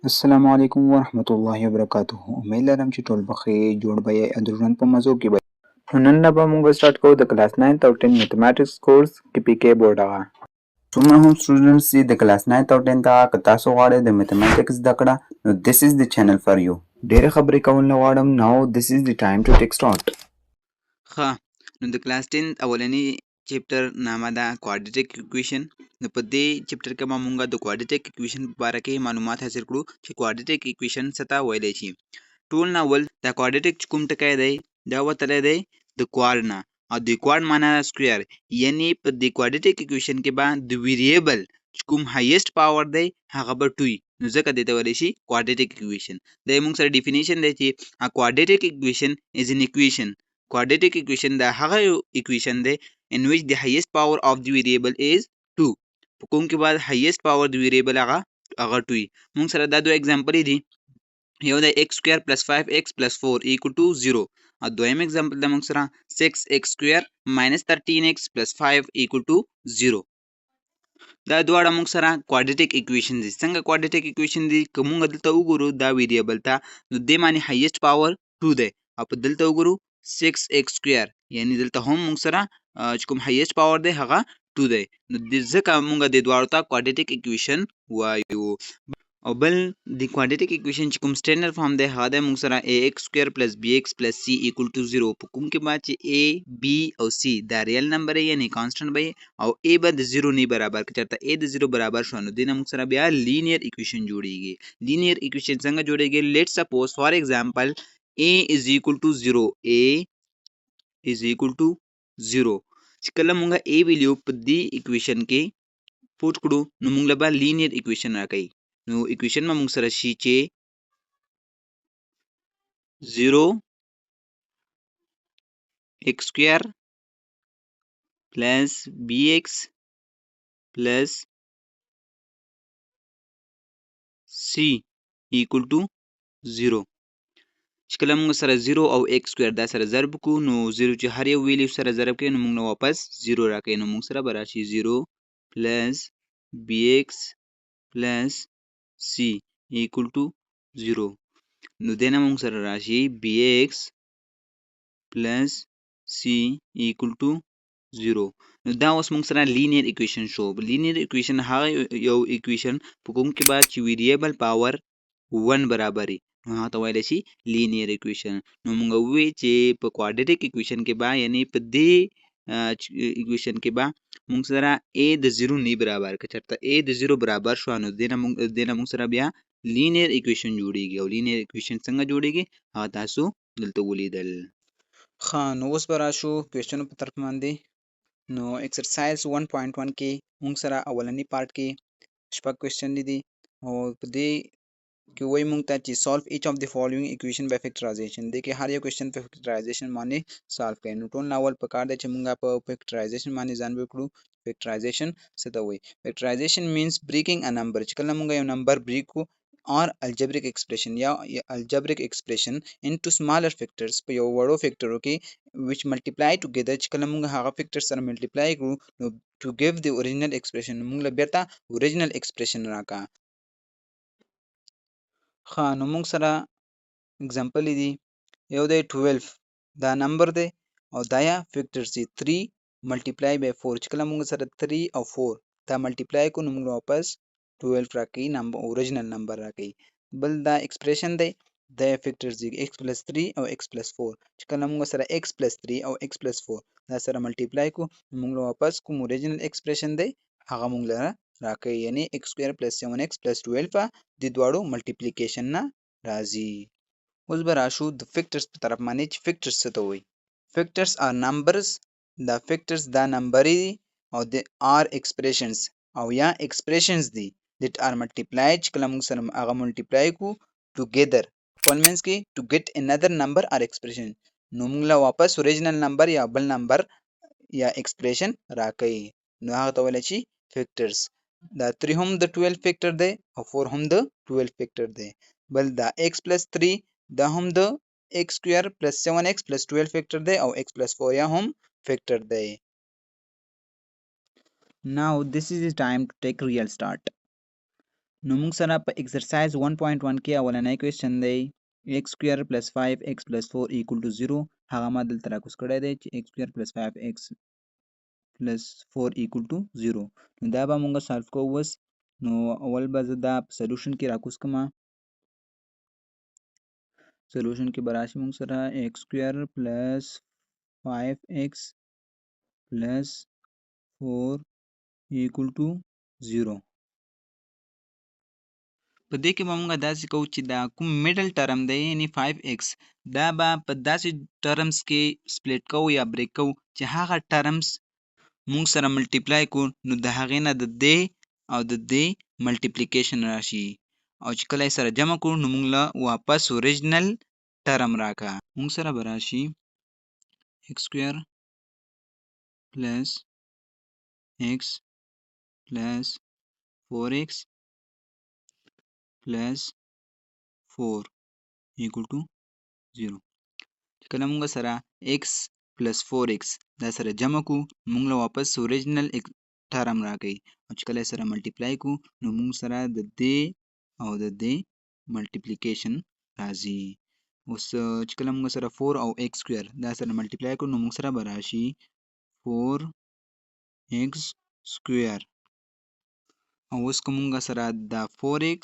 السلام علیکم ورحمة الله وبرکاته. امید لرم چې ټول بخیر جوړ به یې او د ژوند په مزو کې به یې. نو نن به موږ سٹارټ کوو د کلاس 9 او 10 میتھمیټکس کورس کې پی کې بورډ هغه څومره هم سټوډنټس چې د کلاس 9 او 10 ته که تاسو غواړئ د میتھمیټکس زده کړه نو this is the channel for you. ډېرې خبرې کول نه غواړم. now this is the time to take start. ښه نو د کلاس 10 اولنی چپټر نامه ده کوادریټک اکویشن. نو په دې چپټر کې به مونږ د کوادریټک اکویشن په باره کې معلومات حاصل کړو چې کوادریټک اکویشن څه ته ویلی شي. ټول نه اول دا کوادریټک چې کوم ټکی دی دا وتلی دی د کواد نه، او د کواد معنا ده سکویر، یعنی په د کوادریټک اکویشن کې به د ویریبل چې کوم هایست پاور دی هغه به 2 وي، نو ځکه دې ته ویلی شي کوادریټک اکویشن. دا موږ سره ډیفینیشن دی چې a quadratic equation is an equation. Quadratic equation دا هغه equation دی in which the highest power of the variable is 2. په کوم کې بعد highest power د variable هغه 2 وي. موږ سره دا دوه اگزامپل دي، یو د x square plus 5x plus 4 equal to 0 او دویم اگزامپل د موږ سره 6x square minus 13x plus 5 equal to 0. دا دواړه موږ سره کوادریټک اکویشن دي. څنګه کوادریټک اکویشن دي؟ که موږ دلته وګورو دا ویریبل ته، نو دې معنی هایست پاور 2 دی، او په دلته وګورو 6x square، یعنی دلته هم موږ سره چې کوم هایست پاور دی هغه 2 دی، نو ځکه موږ د دواړو ته کوادریټک اکویشن وایو. او بل د کوادریټک اکویشن چې کوم سټینډرډ فارم دی هغه دی موږ سره ax square plus bx plus c equal to 0. په کوم کې بعد چې a b او c دا ریل نمبر یعنی کانسټنټ به او a به د 0 نه برابر، که چېرته a د 0 برابر شو نو دې نه موږ سره بیا لینیر اکویشن جوړیږي. لینیر اکویشن څنګه جوړیږي؟ لیټ سپوز فار ایگزامپل a is equal to 0. a is equal to 0 چې کله موږ a ویلیو په دې اکویشن کې پوټ کړو نو موږ له به لینیر اکویشن راکوي. نو اکویشن ما موږ سره شي چې 0 x square plus bx plus c equal to 0. چې کله موږ سره 0 او x square دا سره ضرب کو نو 0 چې هر یو ویلیو سره ضرب کوي نو موږ نه واپس 0 راکوي، نو موږ سره به راشي 0 plus bx plus c equal to 0. نو دې نه موږ سره راشي bx plus c equal to 0. نو دا اوس موږ سره لینیر اکویشن شو. لینیر اکویشن هغه یو اکویشن په کوم کې بعد چې ویریبل پاور 1 برابري نو هغه ته ویلی شي لینیر اکویشن. نو موږ ووی چې په کوادریټک اکویشن کې به یعنی په دې اکویشن کې به موږ سره a د 0 نه برابر، که چېرته a د 0 برابر شو نو دې نه موږ سره بیا لینیر اکویشن جوړیږي. او لینیر اکویشن څنګه جوړیږي هغه تاسو دلته ولیدل. ښه نو اوس به راشو کوېسچنو په طرف باندې. نو ایکسرسایز 1.1 کې موږ سره اولنی پارت کې شپږ کوېسچن دي، او په دې کې وایي موږ ته چې سالف ایچ اف د فالوینګ اکویشن باي فیکټرایزیشن. دې کې هر یو کوېسچن په فیکټرایزیشن باندې سالف کوي. نو ټول نه اول پکار دی چې موږ په فیکټرایزیشن باندې ځان پوه کړو. فیکټرایزیشن څه ته وایي؟ فیکټرایزیشن مینس بریکینګ ا نمبر. چې کله موږ یو نمبر بریک کړو or algebraic expression یا algebraic expression into smaller factors په یو وړو فیکټرو کې which multiply together. چې کله موږ هغه فیکټر سره ملټیپلای کړو نو to give the original expression موږ له بیرته original expression راکا. ښه نو موږ سره اگزامپل دي، یو دی 12 دا نمبر دی او دا یا فیکټر سي 3 ملټیپلای بای 4. چې کله موږ سره 3 او 4 دا ملټیپلای کو نو موږ واپس 12 راکوي، نمبر اوریجنل نمبر راکوي. بل دا ایکسپریشن دی دا فیکټر زی x plus 3 او x plus 4. چې کله موږ سره x plus 3 او x plus 4 دا سره ملټیپلای کو نو موږ واپس کوم اوریجنل ایکسپریشن دی هغه موږ لره راکوي، یعنی x square plus 7x plus 12 د دواړو ملټیپلیکیشن نه راځي. اوس به راشو د فیکټرز په طرف باندې چې فیکټرز څه ته وایي. فیکټرز آر نمبرز. دا فیکټرز دا نمبرې دي او د آر ایکسپریشنز او یا ایکسپریشنز دي that are multiplied. چې کله موږ سره هغه ملټیپلای کو together خپل منځ کې to get another number or expression نو موږ له واپس اوریجنل نمبر یا بل نمبر یا ایکسپریشن راکوي، نو هغه ته ویلی شي فیکټرز. دا 3 هم د 12 فیکټر دی او 4 هم د 12 فیکټر دی. بل دا x plus 3 دا هم د x square plus 7x plus 12 فیکټر دی او x plus 4 یا هم فیکټر دی. Now this is the time to take real start. نو موږ سره په ایکسرسایز 1.1 کې اولنی کوېسچن دی x square plus 5x plus 4 equal to 0 هغه ما دلته راکوز کړی دی چې x square plus 5x plus 4 equal to 0 نو دا به موږ سالف کوو اوس نو اول به زه دا په سلوشن کې راکوز کړم سلوشن کې به راشي موږ سره x square plus 5x plus 4 equal to 0 په دې کې به موږ داسې کوو چې دا کوم میډل ټرم دی یعنی 5x دا به په داسې ټرمز کې سپلیټ کوو یا بریک کوو چې هغه ټرمز موږ سره ملټیپلای کو نو د هغې نه د دې او د دې ملټیپلیکیشن راشي او چې کله یې سره جمع کړو نو موږ له واپس اوریجنل ټرم راکا موږ سره به راشي x square plus x plus 4x plus 4 equal to 0 چې کله موږ سره x plus 4x دا سره جمع کو موږ له واپس اوریجنل ټرم راکوي او چې کله سره ملټیپلای کو نو موږ سره د دې او د دې ملټیپلیکیشن راځي اوس چې کله موږ سره 4 او x سکوير دا سره ملټیپلای کو نو موږ سره به راشي 4x سکوير او اوس که موږ سره دا 4x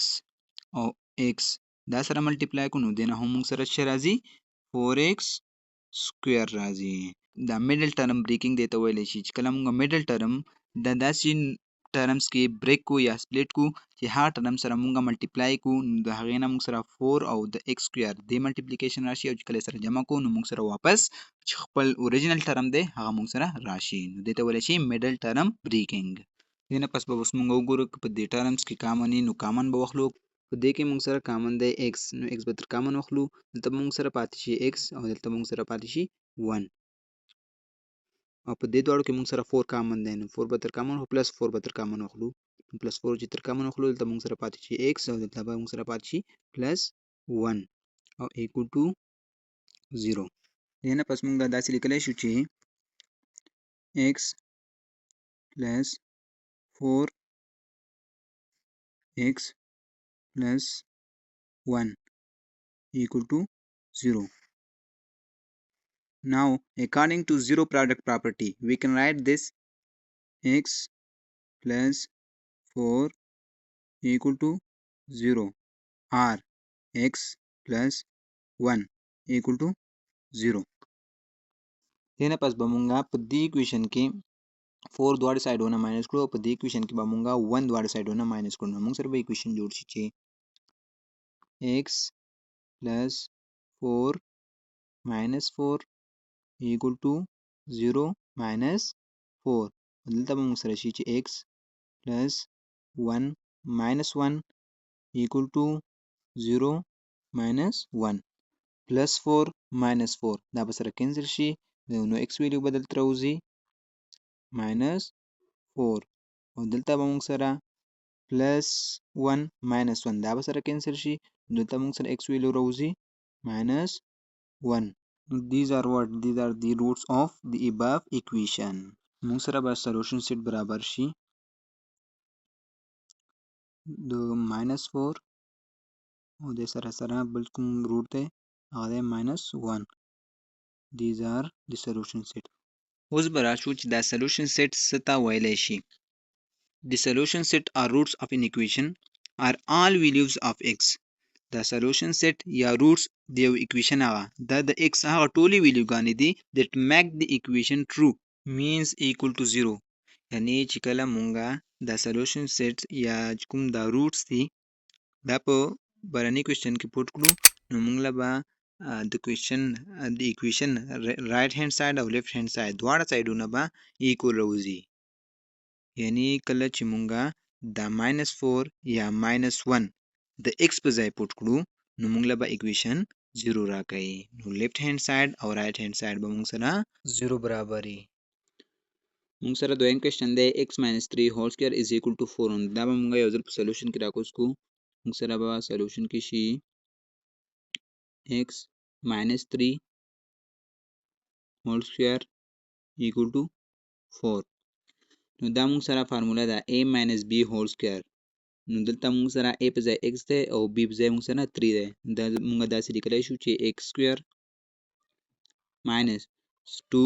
او x دا سره ملټیپلای کو نو دینه هم موږ سره څه راځي 4x سکوير راځي دا میډل ټرم بریکینګ دی ته ویلی شي چې کله موږ میډل ټرم د داسې ټرمز کې بریک کو یا سپلیټ کو چې هغه ټرم سره موږ ملټیپلای کو نو د هغې نه موږ سره 4 او د x سکوير دې ملټیپلیکیشن راشي او چې کله سره جمع کو نو موږ سره واپس چې خپل اوریجنل ټرم دی هغه موږ سره راشي نو دې ته ویلی شي میډل ټرم بریکینګ دې نه پس به اوس موږ وګورو که په دې ټرمز کې کامن وي نو کامن به واخلو په دې کې موږ سره کامن دی x نو x به تر کامن واخلو دلته به موږ سره پاتې شي x او دلته موږ سره پاتې شي 1 او په دې دواړو کې موږ سره 4 کامن دی نو 4 به تر کامن واخلو پلس 4 به تر کامن واخلو پلس 4 چې تر کامن واخلو دلته موږ سره پاتې شي x او دلته به موږ سره پاتې شي پلس 1 او equal to 0 دې نه پس موږ دا داسې لیکلی شو چې x پلس 4x plus 1 equal to 0. Now, according to zero product property, we can write this x plus 4 equal to 0 or x plus 1 equal to 0. دینه پس به مونږه په دې اکویشن کې 4 دواړه سایډونه ماینس کړو او په دې اکویشن کې به مونږه 1 دواړه سایډونه ماینس کړو نو مونږ سره به اکویشن جوړ شي چې x plus 4 minus 4 equal to 0 minus 4 دلته به مونږ سره شي چې x plus 1 minus 1 equal to 0 minus 1 plus 4 minus 4 دا به سره کینسل شي نو x ویلیو به دلته راوځي minus 4 او دلته به مونږ سره plus 1 minus 1 دا به سره کینسل شي دلته مونږ سره x ویلیو راوځي minus 1 these are what these are the roots of the above equation مونږ سره به solution set برابر شي د -4 او د سره سره بل کوم روټ دی هغه دی -1 these are the solution set اوس به راشو چې دا solution set څه ته ویلی شي the solution set or roots of an equation are all values of x دا solution set یا roots د یو equation هغه دا د x هغه ټولې ویلیوګانې دي that make the equation true means equal to 0 یعنی چې کله مونږه دا solution set یا کوم دا roots دي دا په برني کوېشن کې پوټ کړو نو مونږ له به د equation right hand side او left hand side دواړه سایډونه به equal راوځي یعنی کله چې مونږه دا -4 یا -1 د x په ځای پوټ کړو نو مونږ له به equation 0 راکوي نو left hand side او right hand side به مونږ سره 0 برابري مونږ سره دویم کوېشن دی x - 3 whole square is equal to 4 دا به مونږ یو ځل په سولوشن کې راکوز کو مونږ سره به سولوشن کې شي x - 3 whole square equal to 4 نو دا مونږ سره فارموله ده a - b whole square نو دلته موږ سره a په ځای x دی او b په ځای موږ سره 3 دی. دا موږ داسې لیکلی شو چې x سکویر ماینس 2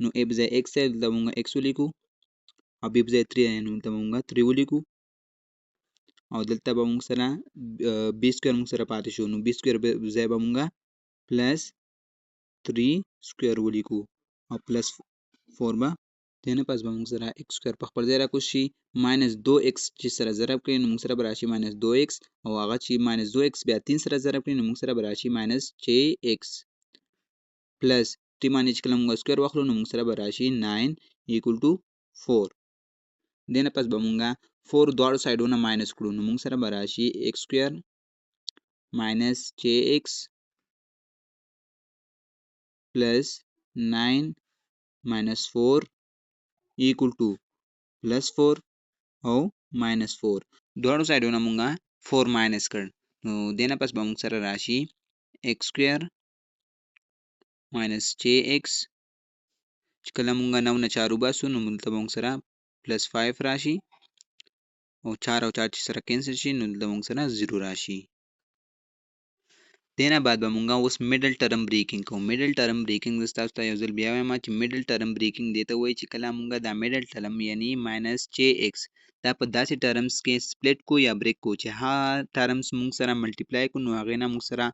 نو a په ځای x دی دلته موږ x ولیکو او b په ځای 3 دی نو دلته موږ 3 ولیکو او دلته به موږ سره b سکویر موږ سره پاتې شو نو b سکویر په ځای به موږ پلس 3 سکویر ولیکو او پلس 4 به دې نه پس به موږ سره x سکویر په خپل ځای راکوز شي ماینس 2x چې سره ضرب کړئ نو موږ سره به راشي ماینس 2x او هغه چې ماینس 2x بیا 3 سره ضرب کړئ نو موږ سره به راشي ماینس 6x پلس 3 باندې چې کله موږ سکویر واخلو نو موږ سره به راشي 9 equal to 4 دې نه پس به موږ 4 دواړو سایډونه ماینس کړو نو موږ سره به راشي x سکویر ماینس 6x پلس 9 ماینس 4 equal to پلس 4 او ماینس 4 دواړو سایډونه موږ 4 ماینس کړ نو دې نه پس به موږ سره راشي x سکویر ماینس 6x چې کله موږ 9 نه 4 وباسو نو دلته به موږ سره پلس 5 راشي او 4 او 4 چې سره کینسل شي نو دلته موږ سره 0 راشي. دې نه بعد به موږ اوس میډل ټرم بریکینګ کوو. میډل ټرم بریکینګ زه ستاسو ته یو ځل بیا وایم چې میډل ټرم بریکینګ دې ته وایي چې کله موږ دا میډل ټرم یعنی ماینس 6x دا په داسې ټرمز کې سپلیټ کو یا بریک کو چې هغه ټرمز موږ سره ملټیپلای کو نو هغې نه موږ سره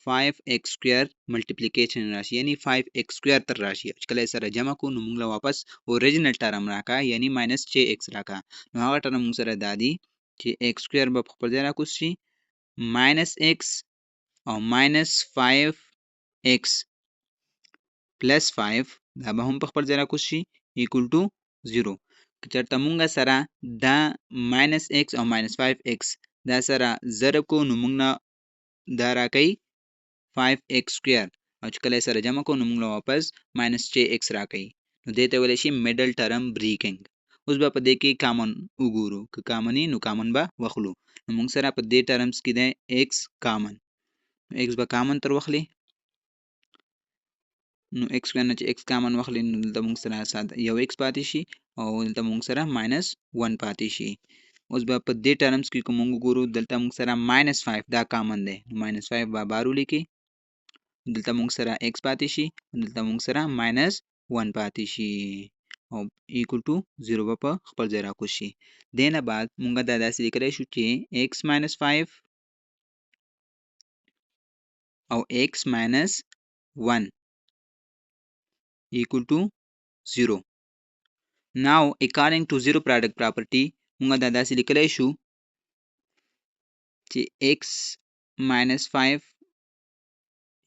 5x سکویر ملټیپلیکیشن راشي یعنی 5x سکویر تر راشي چې کله یې سره جمع کو نو موږ له واپس اوریجنل ټرم راکا یعنی ماینس 6x راکا نو هغه ټرم موږ سره دا دی چې x سکویر به په خپل ځای راکوز شي ماینس x او ماینس 5x پلس 5 دا به هم په خپل ځای راکوز شي equal to 0 که چېرته موږ سره دا ماینس x او ماینس 5x دا سره ضرب کو نو موږ نه دا راکوي 5x سکویر او چې کله یې سره جمع کو نو موږ له واپس ماینس 6x راکوي نو دې ته ویلی شي میډل ټرم بریکینګ. اوس به په دې کې کامن وګورو که کامن وي نو کامن به واخلو نو موږ سره په دې ټرمز کې دی x کامن x به کامن تر واخلي نو x سکویر نه چې x کامن واخلي نو دلته موږ سره ساده یو x پاتې شي او دلته موږ سره ماینس 1 پاتې شي. اوس به په دې ټرمز کې که موږ وګورو دلته موږ سره ماینس 5 دا کامن دی نو ماینس 5 به بار ولیکي دلته موږ سره x پاتې شي دلته موږ سره ماینس 1 پاتې شي او equal to 0 به په خپل ځای راکوز شي. دې نه بعد موږ دا داسې لیکلی شو چې x minus 5 او x minus 1 equal to 0. Now according to zero product property موږ دا داسې لیکلی شو چې x minus 5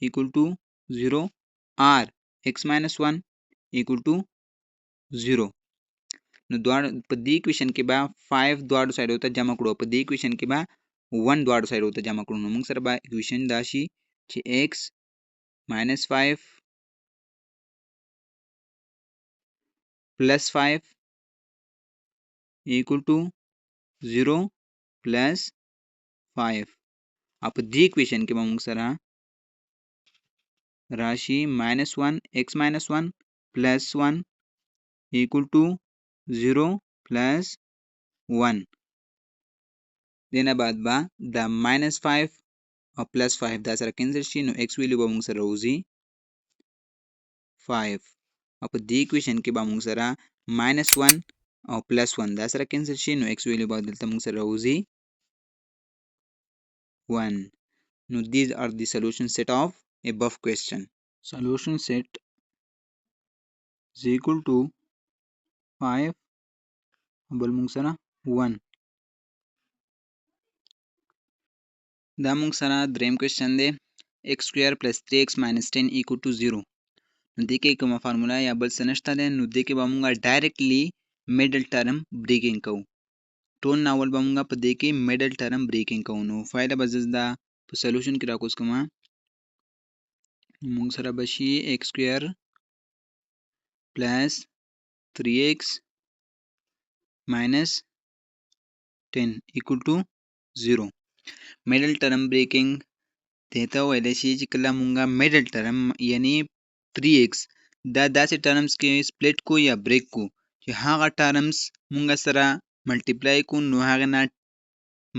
equal to 0 or x minus 1 equal to 0. نو دواړو په دې اکویشن کې به 5 دواړو سایډو ته جمع کړو په دې اکویشن کې به 1 دواړو سایډو ته جمع کړو نو موږ سره به اکویشن دا شي چې x minus 5 plus 5 equal to 0 plus 5 او په دې اکویشن کې به موږ سره راشي minus 1 x minus 1 plus 1 equal to 0 plus 1 دې نه بعد به دا minus 5 او plus 5 دا سره کینسل شي نو x ویلیو به موږ سره راوځي 5 او په دې اکویشن کې به موږ سره minus 1 او plus 1 دا سره کینسل شي نو x ویلیو به دلته موږ سره راوځي 1. نو these are the solution set of above question. Solution set is equal to 5 بل موږ سره 1 دا موږ سره دریم کوېسچن دی x سکویر پلس 3x ماینس 10 equal to 0 نو دې کې کومه فارمولا یا بل څه نشته دی نو دې کې به موږ ډایرکټلی میډل ټرم بریکینګ کوو ټول ناول به موږ په دې کې میډل ټرم بریکینګ کوو نو فایده به زه دا په سولوشن کې راکوز کوم موږ سره به شي x سکویر پلس 3x minus 10 equal to 0. میډل ټرم بریکینګ دې ته ویلی شي چې کله مونږه میډل ټرم یعنی 3x دا داسې ټرمز کې سپلیټ کو یا بریک کو چې هغه ټرمز مونږ سره ملټیپلای کو نو هغه نه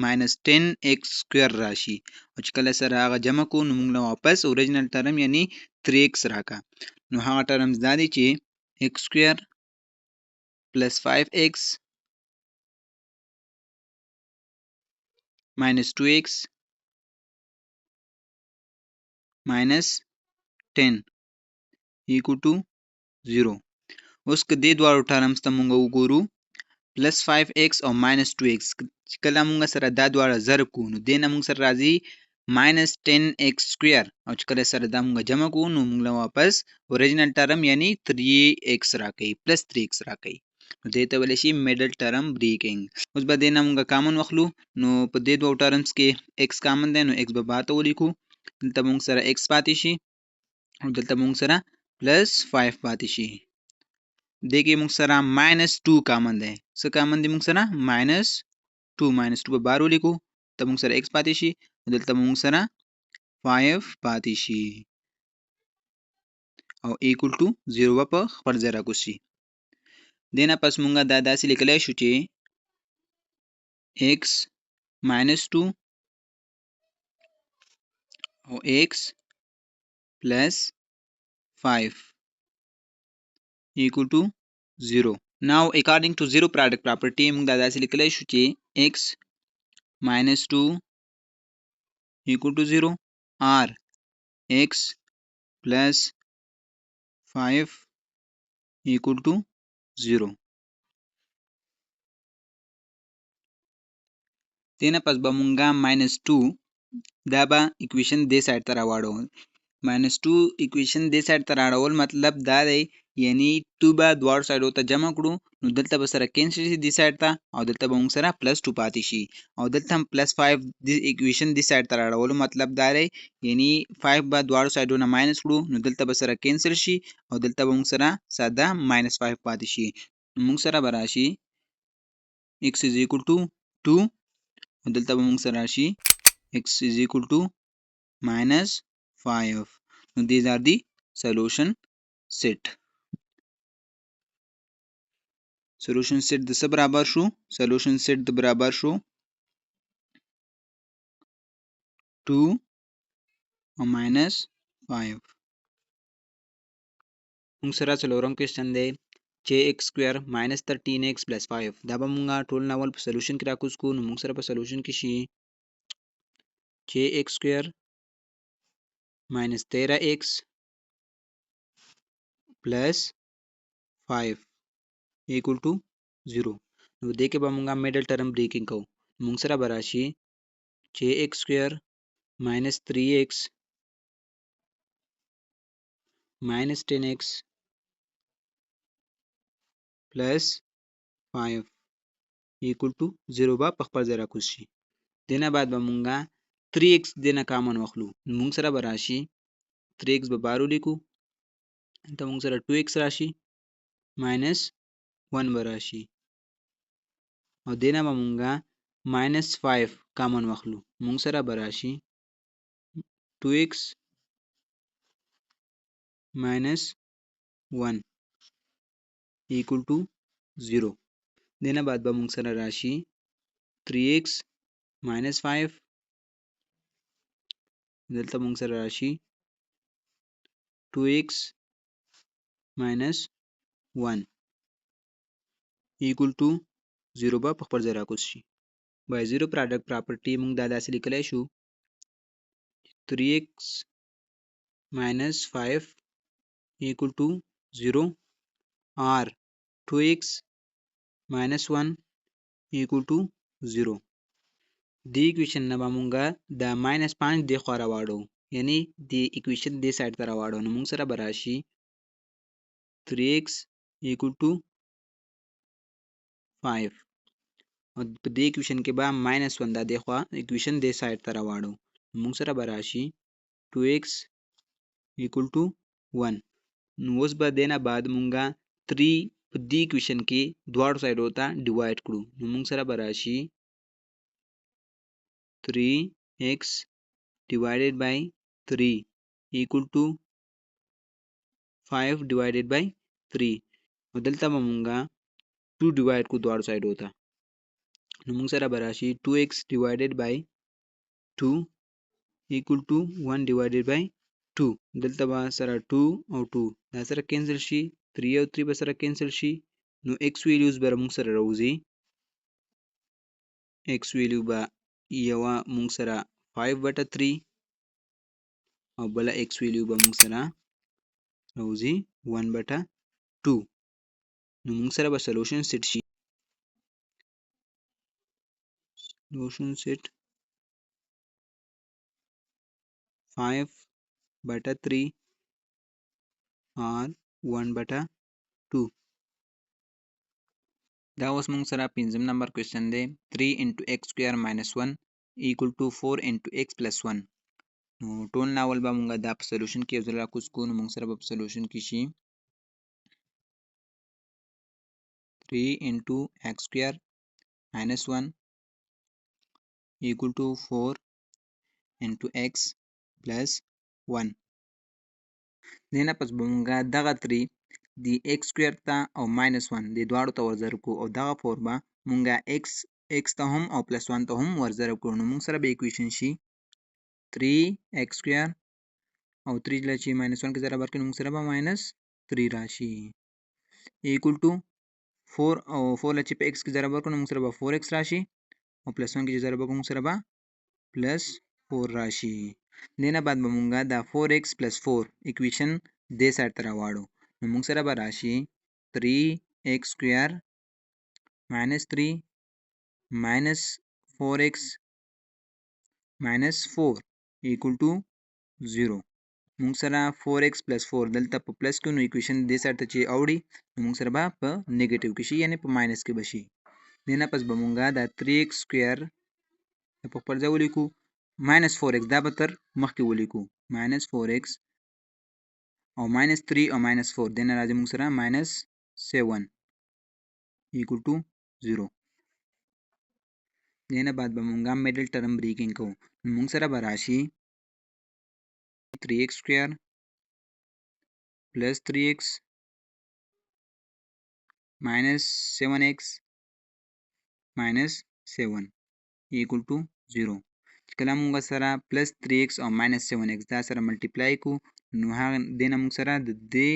minus 10x² راشي او چې کله سره هغه جمع کو نو موږ له واپس اوریجنل ټرم یعنی 3x راکا نو هغه ټرمز دا دي چې x² plus 5x minus 2x minus 10 equal to 0 اوس که دې دواړو ټرمز ته موږ وګورو plus 5x او minus 2x چې کله موږ سره دا دواړه ضرب کوو نو دې نه موږ سره راځي minus 10x² او چې کله سره دا موږ جمع کوو نو موږ له واپس اوریجنل ټرم یعنی 3x راکوي plus 3x راکوي نو دې ته ویلی شي میډل ټرم بریکینګ اوس به دې نه موږ کامن واخلو نو په دې دوو ټرمز کې x کامن دی نو x به بار ته ولیکو دلته موږ سره x پاتې شي او دلته موږ سره plus 5 پاتې شي دې کې موږ سره minus 2 کامن دی څه کامن دی موږ سره minus 2 به بار ولیکو ته موږ سره x پاتې شي دلته موږ سره 5 پاتې شي او equal to 0 به په خپل ځای راکوز شي دې نه پس موږ دا داسې لیکلی شو چې x minus 2 او x plus 5 equal to 0 now according to zero product property موږ دا داسې لیکلی شو چې x minus 2 equal to 0 or x plus 5 equal to 0 دینا پس به مونږه -2 دا به اکویشن دې سایډ ته راواړو -2 اکویشن دې سایډ ته راوړول مطلب دا دی یعنی 2 به دواړو سایډو ته جمع کړو نو دلته به سره کینسل شي دې سایډ ته او دلته به مونږ سره +2 پاتې شي او دلته هم +5 د اکویشن دې سایډ ته راوړو مطلب دا دی یعنی 5 به دواړو سایډو نه ماینس کړو نو دلته به سره کینسل شي او دلته به مونږ سره ساده -5 پاتې شي مونږ سره به راشي x is equal to 2 او دلته به مونږ سره راشي x is equal to -5 نو these are the solution set solution set د څه برابر شو solution set د برابر شو 2 او -5 مونږ سره څلورم کوېسچن دی x² -13x + 5 دا به مونږه ټول ناول په سولوشن کې راکوز کو نو مونږ سره په سولوشن کې شي x² -13x + 5 equal to 0 نو دې کې به مونږه میډل ټرم بریکینګ کوو مونږ سره به راشي x² -3x -10x plus 5 equal to 0 به په خپل ځای راکوز شي دینه بعد به مونږه 3x دینه کامن واخلو مونږ سره به راشي 3x به بار ولیکو ته مونږ سره 2x راشي -1 به راشي او دینه به مونږه -5 کامن واخلو مونږ سره به راشي 2x -1 equal to 0 دینه بعد به مونږ سره راشي 3x -5 دلته مونږ سره راشي 2x -1 equal to 0 به په خپل ځای راکوز شي by zero product property مونږ دا داسې لیکلی شو 3x -5 equal to 0 or 2x -1 equal to 0 دی اکویشن نه به مونږه د -5 دې خوا راواړو یعنی دی اکویشن دې سایډ ته راواړو نو مونږ سره به راشي 3x equal to 5 او په دې اکویشن کې به -1 دا دې خوا اکویشن دې سایډ ته راواړو مونږ سره به راشي 2x equal to 1 نو اوس به دې نه بعد مونږه 3 په دې اکویشن کې دواړو سایډو ته ډیوایډ کړو نو مونږ سره به راشي 3x divided by 3 equal to 5 divided by 3 او دلته به مونږه 2 ډیوایډ کو دواړو سایډو ته نو موږ سره به راشي 2x divided by 2 equal to 1 divided by 2. دلته به سره 2 او 2 دا سره کینسل شي 3 او 3 به سره کینسل شي نو x ویلیوز به موږ سره راوځي x ویلیو به یوه موږ سره 5/3 او بله x ویلیو به موږ سره راوځي 1/2 نو موږ سره به سولوشن سیټ شي سولوشن سیټ 5/3 or 1/2 دا اوس موږ سره 5 نمبر کوېسچن دی 3 into x square minus 1 equal to 4 into x plus 1 نو ټول ناول به موږ دا په سولوشن کې یو ځل راکوز کوو نو موږ سره به په سولوشن کې شي 3 into x square minus 1 equal to 4 into x plus 1 دینه پس به موږ دغه 3 د x square ته او minus 1 د دواړو ته ورضرب کوو او دغه 4 به موږ x ته هم او plus 1 ته هم ورضرب کوو نو موږ سره به equation شي 3x square او 3 له چې minus 1 کې ضرب ورکړي نو موږ سره به minus 3 راشي equal to 4 او 4 له چې په x کې ضرب ورکړو نو موږ سره به 4x راشي او plus 1 کې چې ضرب وکړو موږ سره به plus 4 راشي دینه بعد به موږ دا 4x plus 4 equation دې سایډ ته راواړو نو موږ سره به راشي 3x square minus 3 minus 4x minus 4 equal to 0 موږ سره 4x plus 4 دلته په پلس کې نو equation دې سایډ ته چې اوړي نو موږ سره به په نیگیټیو کې شي یعنی په ماینس کې به شي دینه پس به موږ دا 3x square په خپل ځای ولیکو minus 4x دا به تر مخکې ولیکو minus 4x او minus 3 او minus 4 دینه راځي موږ سره minus 7 equal to 0 دینه بعد به موږ میډل ټرم بریکینګ کوو نو موږ سره به راشي 3x square plus 3x minus 7x minus 7 equal to 0 کله موږ سره plus 3x او minus 7x دا سره ملټیپلای کو نو هغه دینه موږ سره د دې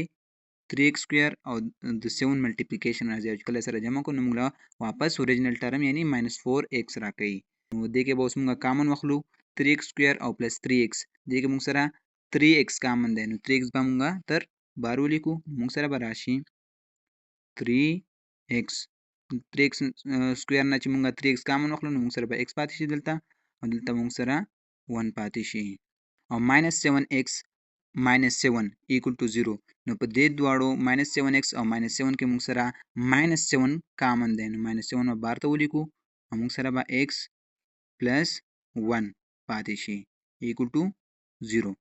3x square او د 7 ملټیپلیکیشن راځي چې کله سره جمع کو نو موږ واپس اوریجنل ټرم یعنی minus 4x راکړي نو دې کې به اوس موږ کامن واخلو 3x square او plus 3x دې کې موږ سره 3x کامن دی نو 3x به موږ تر بار ولیکو موږ سره به راشي 3x 3x سکویر نه چې موږ 3x کامن واخلو نو موږ سره به x پاتې شي دلته او دلته موږ سره 1 پاتې شي او minus 7x minus 7 equal to 0 نو په دې دواړو minus 7x او minus 7 کې موږ سره minus 7 کامن دی نو minus 7 به بار ته ولیکو او موږ سره به x plus 1 پاتې شي equal to 0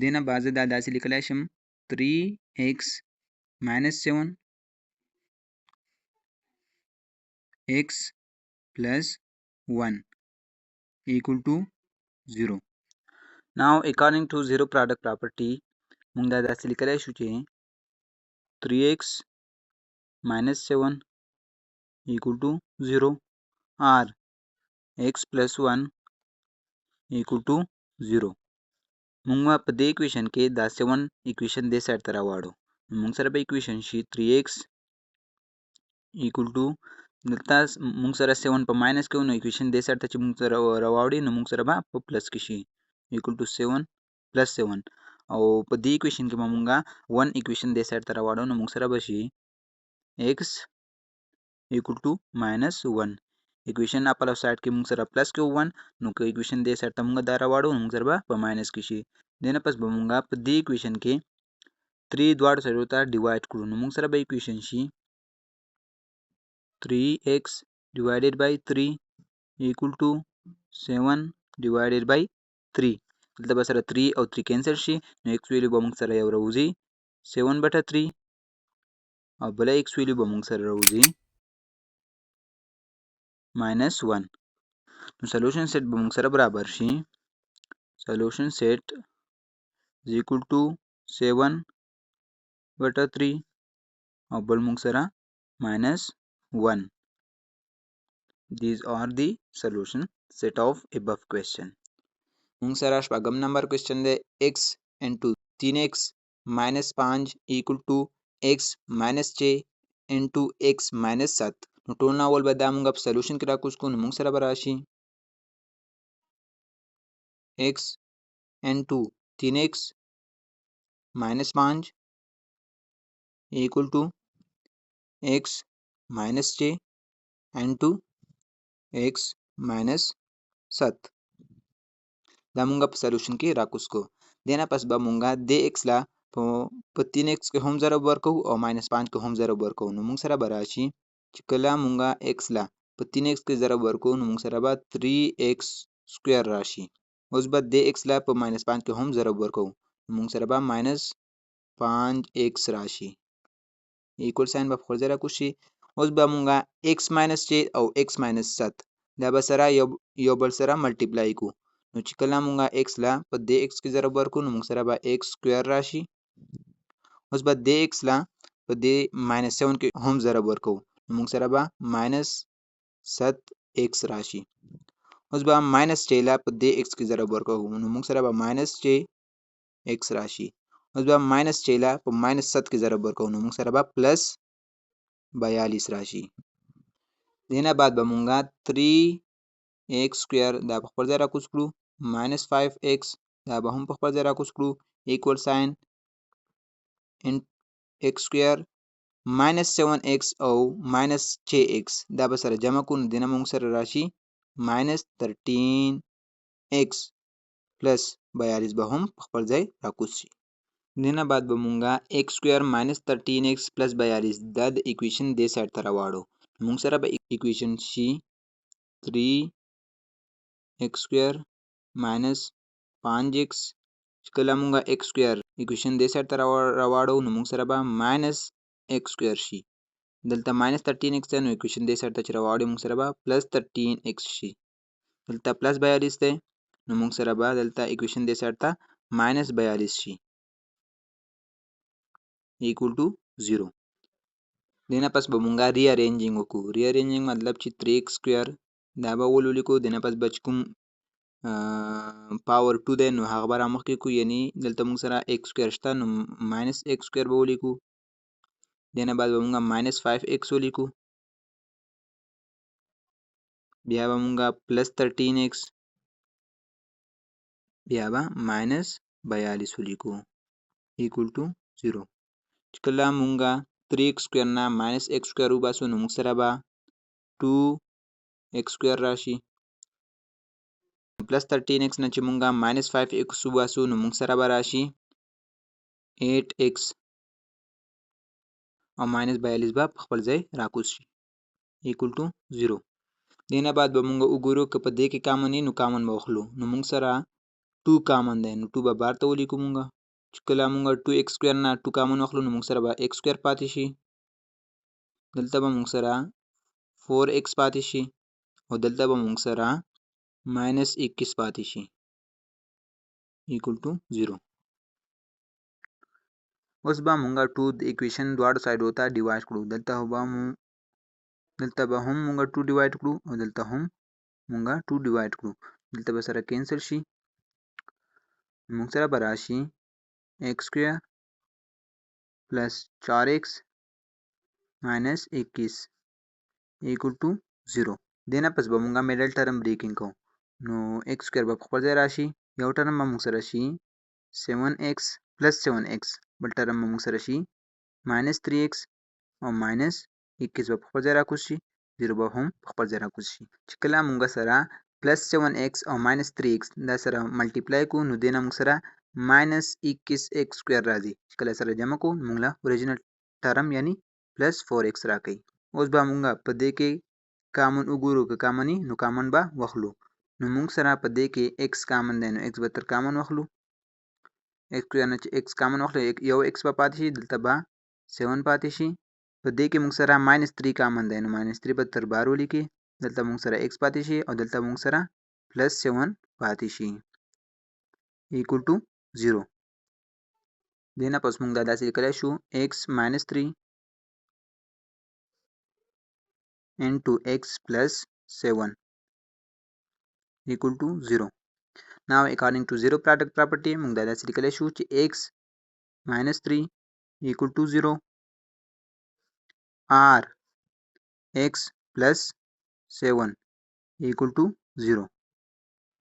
دینه بازه دا داسې لیکلی شم 3x minus 7 x plus 1 equal to 0 now according to zero product property موږ دا داسې لیکلی شو چې 3x minus 7 equal to 0 or x plus 1 equal to 0 موږ په دې equation کې دا 7 equation دې سایډ ته راواړو موږ سره به equation شي 3x equal to دلته موږ سره 7 په ماینس کې نو equation دې سایډ ته چې موږ سره راواړي نو موږ سره به په پلس کې شي equal to 7 plus 7 او په دې equation کې به موږ 1 equation دې سایډ ته راواړو نو موږ سره به شي x equal to minus 1 equation اپل سایډ کې موږ سره پلس کې 1 نو که equation دې سایډ ته موږ دا راواړو نو موږ سره به په ماینس کې شي دینه پس به موږ په دې equation کې 3 دواړو سایډو ته ډیوایډ کړو نو موږ سره به equation شي 3x divided by 3 equal to 7 divided by 3 دلته به سره 3 او 3 کینسل شي نو x ویلیو به موږ سره یو راوځي 7/3 او بله x ویلیو به موږ سره راوځي minus 1 نو سولوشن سیټ به موږ سره برابر شي سولوشن سیټ is equal to 7/3 او بل موږ سره minus 1 These are the solution set of above question. مونږ سره شپږم نمبر کوېسچن دی x انټو 3x ماینس 5 ایکول ټو x ماینس 6 انټو x ماینس 7. نو ټول ناول به دا مونږ په سلوشن کې راکوز کړو. نو مونږ سره به راشي x انټو 3x ماینس 5 ایکول ټو x ماینس 6 انټو x ماینس 7. دا مونږه په سلوشن کې راکوز کو. دینا پس به مونږه د x لا په 3x کې هم ضرب ورکو او ماینس 5 کې هم ضرب ورکو. نو مونږ سره به راشي چې کله مونږه x لا په 3x کې ضرب ورکو نو مونږ سره به 3x سکویر راشي. اوس به د x لا په ماینس 5 کې هم ضرب ورکو نو مونږ سره به ماینس 5x راشي. ایکول ساين به په خپل ځای راکوز شي. اوس به مونږه x ماینس 6 او x ماینس 7 دا به سره یو بل سره ملټیپلای کو. نو چې کله مونږه x لا په د x کې ضرب ورکو نو مونږ سره به x سکویر راشي. اوس به د x لا په د ماینس 7 کې هم ضرب ورکو نو مونږ سره به ماینس 7x راشي. اوس به ماینس 6 لا په د x کې ضرب ورکو نو مونږ سره به ماینس 6x راشي. اوس به ماینس 6 لا په ماینس 7 کې ضرب ورکو نو مونږ سره به پلس 42 راشي. دینه بعد به مونږه 3x سکویر دا په خپل ځای راکوز کړو ماینس 5x دا به هم په خپل ځای راکوز کړو ایکول ساين ان x سکویر ماینس 7x او ماینس 6x دا به سره جمع کو. نو دینه مونږ سره راشي ماینس 13x پلس 42 به هم په خپل ځای راکوز شي. دینه بعد به مونږه x سکویر ماینس 13x پلس 42 دا د ایکویشن دې سایډ ته راواړو. مونږ سره به ایکویشن شي 3x سکویر ماینس 5x چې کله مونږه x سکویر ایکویشن دې سایډ ته راواړو نو مونږ سره به ماینس x سکویر شي. دلته ماینس 13x دی نو ایکویشن دې سایډ ته چې راواړو مونږ سره به پلس 13x شي. دلته پلس 42 دی نو مونږ سره به دلته ایکویشن دې سایډ ته ماینس 42 شي equal to 0. دینا پس به مونږه ری ارینجینګ وکړو. ری ارینجینګ مطلب چې 3x سکویر دا به ولیکو. دینا پس به کوم پاور 2 دی نو هغه به رامخکې کو یعنی دلته مونږ سره x سکویر شته نو ماینس x سکویر به ولیکو. دینا بعد به مونږه ماینس 5x ولیکو. بیا به مونږه پلس 13x بیا به ماینس 42 ولیکو equal to 0. چې کله مونږه 3x سکویر نه ماینس x سکویر وباسو نو مونږ سره به 2x سکویر راشي. پلس 13x نه چې مونږه ماینس 5x وباسو نو مونږ سره به راشي 8x او ماینس 42 به په خپل ځای راکوز شي equal to 0. دینه بعد به مونږ وګورو که په دې کې کامن نو کامن به واخلو. نو مونږ سره 2 کامن دی نو 2 به بار ته ولیکو. مونږه چې کله مونږ 2x سکویر نه 2 کامن واخلو نو مونږ سره به x سکویر پاتې شي. دلته به مونږ سره 4x پاتې شي او دلته به مونږ سره ماینس 21 پاتې شي equal to 0. اوس به مونږه 2 د ایکویشن دواړو سایډو ته ډیوایډ کړو. دلته به هم مونږه 2 ډیوایډ کړو او دلته هم مونږه 2 ډیوایډ کړو. دلته به سره کینسل شي. مونږ سره به راشي x سکویر پلس 4x ماینس 21 equal to 0. دینا پس به مونږه میډل ټرم بریکینګ کوو. نو x سکویر به په خپل ځای راشي. یو ټرم به مونږ سره شي 7x پلس 7x بل ټرم به مونږ سره شي ماینس 3x او ماینس 21 به په خپل ځای راکوز شي. 0 به هم په خپل ځای راکوز شي. چې کله مونږ سره پلس 7x او ماینس 3x دا سره ملټیپلای کو نو دینا مونږ سره ماینس 21x سکویر راځي. چې کله سره جمع کو مونږ له اوریجنل ټرم یعنی پلس 4x راکوي. اوس به مونږه په دې کې کامن وګورو که کامن نو کامن به واخلو. نو مونږ سره په دې کې x کامن دی نو x به تر کامن واخلو. x سکویر نه چې x کامن واخلو یو x به پاتې شي. دلته به 7 پاتې شي. په دې کې مونږ سره ماینس 3 کامن دی نو ماینس 3 به تر بار ولیکي. دلته مونږ سره x پاتې شي او دلته مونږ سره پلس 7 پاتې شي equal to 0. دینا پس مونږ دا داسې لیکلی شو x ماینس 3 into x plus 7 equal to 0. Now according to zero product property mung da that's declaration x minus 3 equal to 0 or x plus 7 equal to 0.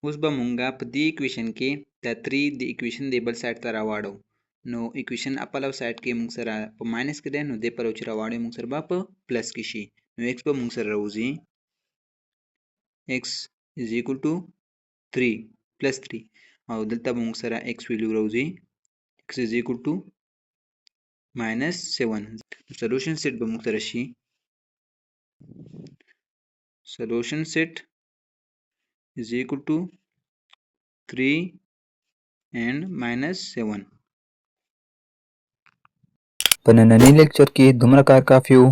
उस बा मुंगा पदी इक्वेशन के द 3 the equation दे बल साइड तरा वाड़ो no equation upper side के मुंग सरा प माइनस के दे नो दे पर उचरा वाड़े मुंग सर बा प प्लस किशी नो x प मुंग सर रोजी x is equal to 3 plus 3 और दलता मुंग सरा x वैल्यू रोजी x is equal to minus 7. Solution set ba मुंग सरा she solution set is equal to 3 and minus 7. پنننی لیکچر کې دومره کار کافي وو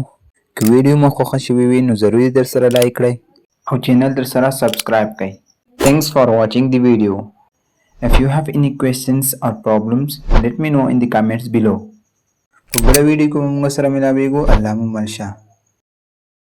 که ویډیو مو خوښه شوې وي نو ضروري در سره لایک کړئ او چینل در سره سبسکرایب کړئ. Thanks for watching the video. If you have any questions or problems, let me know in the comments below. په بله ویډیو کې موږ سره ملاویږو. الله مو مل شه.